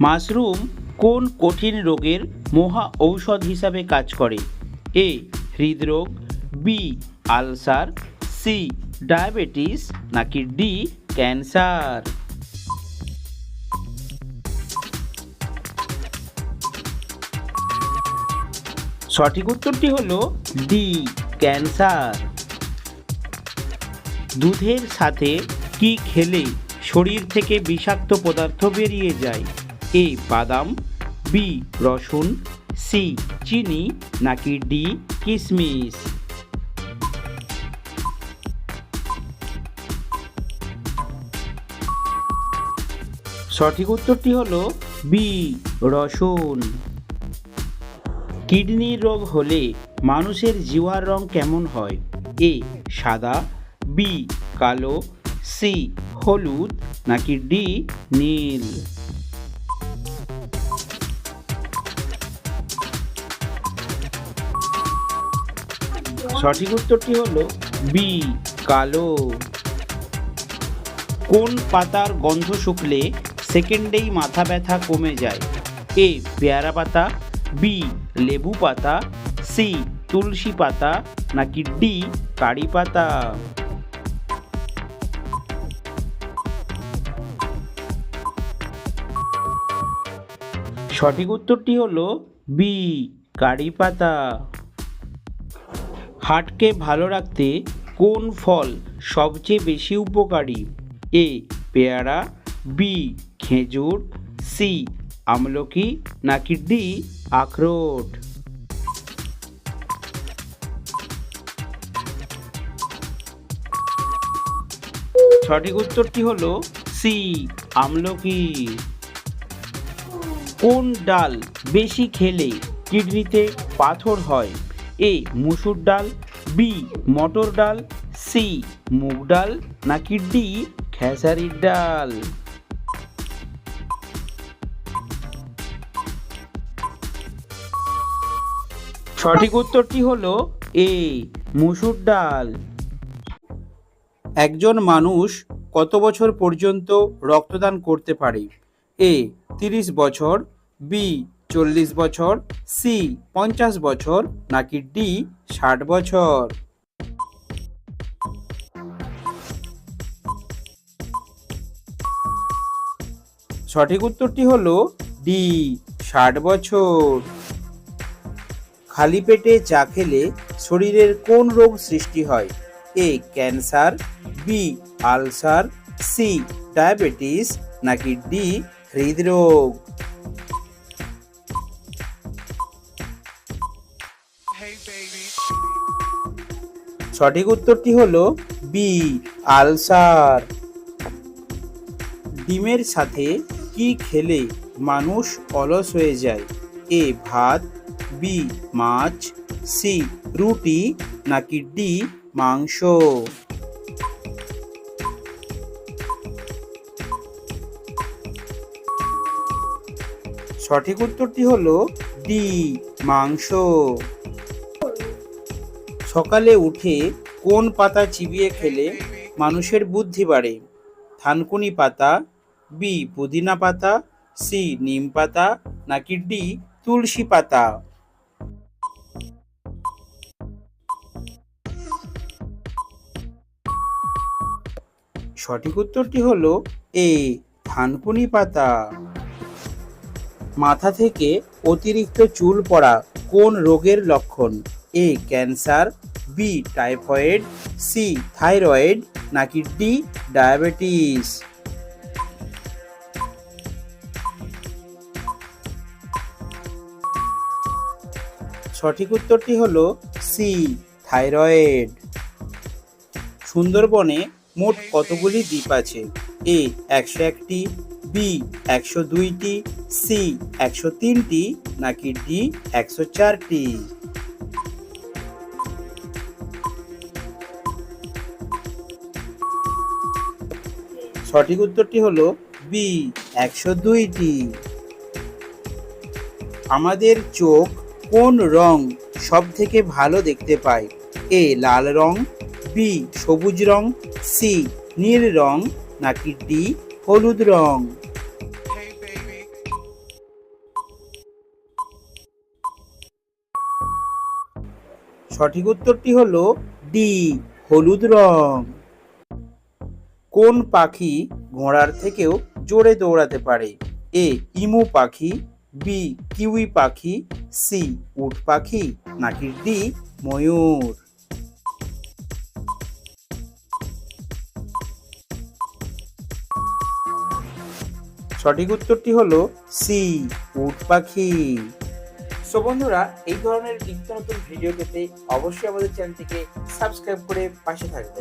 Mushroom কোন কঠিন রোগের মহা ঔষধ হিসাবে কাজ করে? এ হৃদরোগ, বি আলসার, সি ডায়াবেটিস নাকি ডি ক্যান্সার? সঠিক উত্তরটি হলো ডি ক্যান্সার। দুধের সাথে কি খেলে শরীর থেকে বিষাক্ত পদার্থ বেরিয়ে যায়? এ বাদাম, বি রসুন, সি চিনি নাকি ডি কিশমিশ? সঠিক উত্তরটি হলো বি রসুন। কিডনির রোগ হলে মানুষের জিহ্বার রং কেমন হয়? এ সাদা, বি কালো, সি হলুদ নাকি ডি নীল? সঠিক উত্তরটি হলো বি কালো। কোন পাতার গন্ধ শুকলে সেকেন্ডেই মাথা ব্যথা কমে যায়? এ পেয়ারা পাতা, বি লেবু পাতা, সি তুলসী পাতা নাকি ডি কারি পাতা? সঠিক উত্তরটি হলো বি কারি পাতা। হার্টকে ভালো রাখতে কোন ফল সবচেয়ে বেশি উপকারী? এ পেয়ারা, বি খেজুর, সি আমলকি নাকি ডি আখরোট? সঠিক উত্তরটি হলো সি আমলকি। কোন ডাল বেশি খেলে কিডনিতে পাথর হয়? এ মুসুর ডাল, বি মটর ডাল, সি মুগ ডাল নাকি ডি খেসারির ডাল? সঠিক উত্তরটি হলো এ মুসুর ডাল। একজন মানুষ কত বছর পর্যন্ত রক্তদান করতে পারে? এ 30 বছর, বি 40 বছর, সি 50 বছর নাকি ডি 60 বছর? সঠিক উত্তরটি হলো ডি 60 বছর। খালি পেটে চা খেলে শরীরের কোন রোগ সৃষ্টি হয়? A cancer, B ulcer, C diabetes নাকি ডি হৃদরোগ? সঠিক উত্তরটি হলো বি আলসার। ডিমের সাথে কি খেলে মানুষ অলস হয়ে যায়? এ ভাত, বি মাছ, সি রুটি নাকি ডি মাংস? সঠিক উত্তরটি হলো ডি মাংস। সকালে উঠে কোন পাতা চিবিয়ে খেলে মানুষের বুদ্ধি বাড়ে? থানকুনি পাতা, বি পুদিনা পাতা, সি নিম পাতা নাকি ডি তুলসী পাতা? সঠিক উত্তরটি হলো এ থানকুনি পাতা। মাথা থেকে অতিরিক্ত চুল পড়া কোন রোগের লক্ষণ? A cancer, B typhoid, C thyroid নাকি ডি ডায়াবেটিস? সঠিক উত্তরটি হলো সি থাইরয়েড। সুন্দরবনে মোট কতগুলি দ্বীপ আছে? এ 101টি, বি 102টি, সি 103টি নাকি ডি 104টি? সঠিক উত্তরটি হলো বি 102টি। আমাদের চোখ কোন রং সব থেকে ভালো দেখতে পায়? এ লাল রং, বি সবুজ রং, সি নীল রং নাকি ডি হলুদ রং? সঠিক উত্তরটি হলো ডি, হলুদ রং। কোন পাখি ঘোড়ার থেকেও জোরে দৌড়াতে পারে? এ, ইমু পাখি, বি, কিউই পাখি, সি, উট পাখি, নাকি ডি, ময়ূর? সঠিক উত্তরটি হলো সি, উট পাখি। সো বন্ধুরা, এই ধরনের নিত্য নতুন ভিডিও পেতে অবশ্যই আমাদের চ্যানেলটিকে সাবস্ক্রাইব করে পাশে থাকবেন।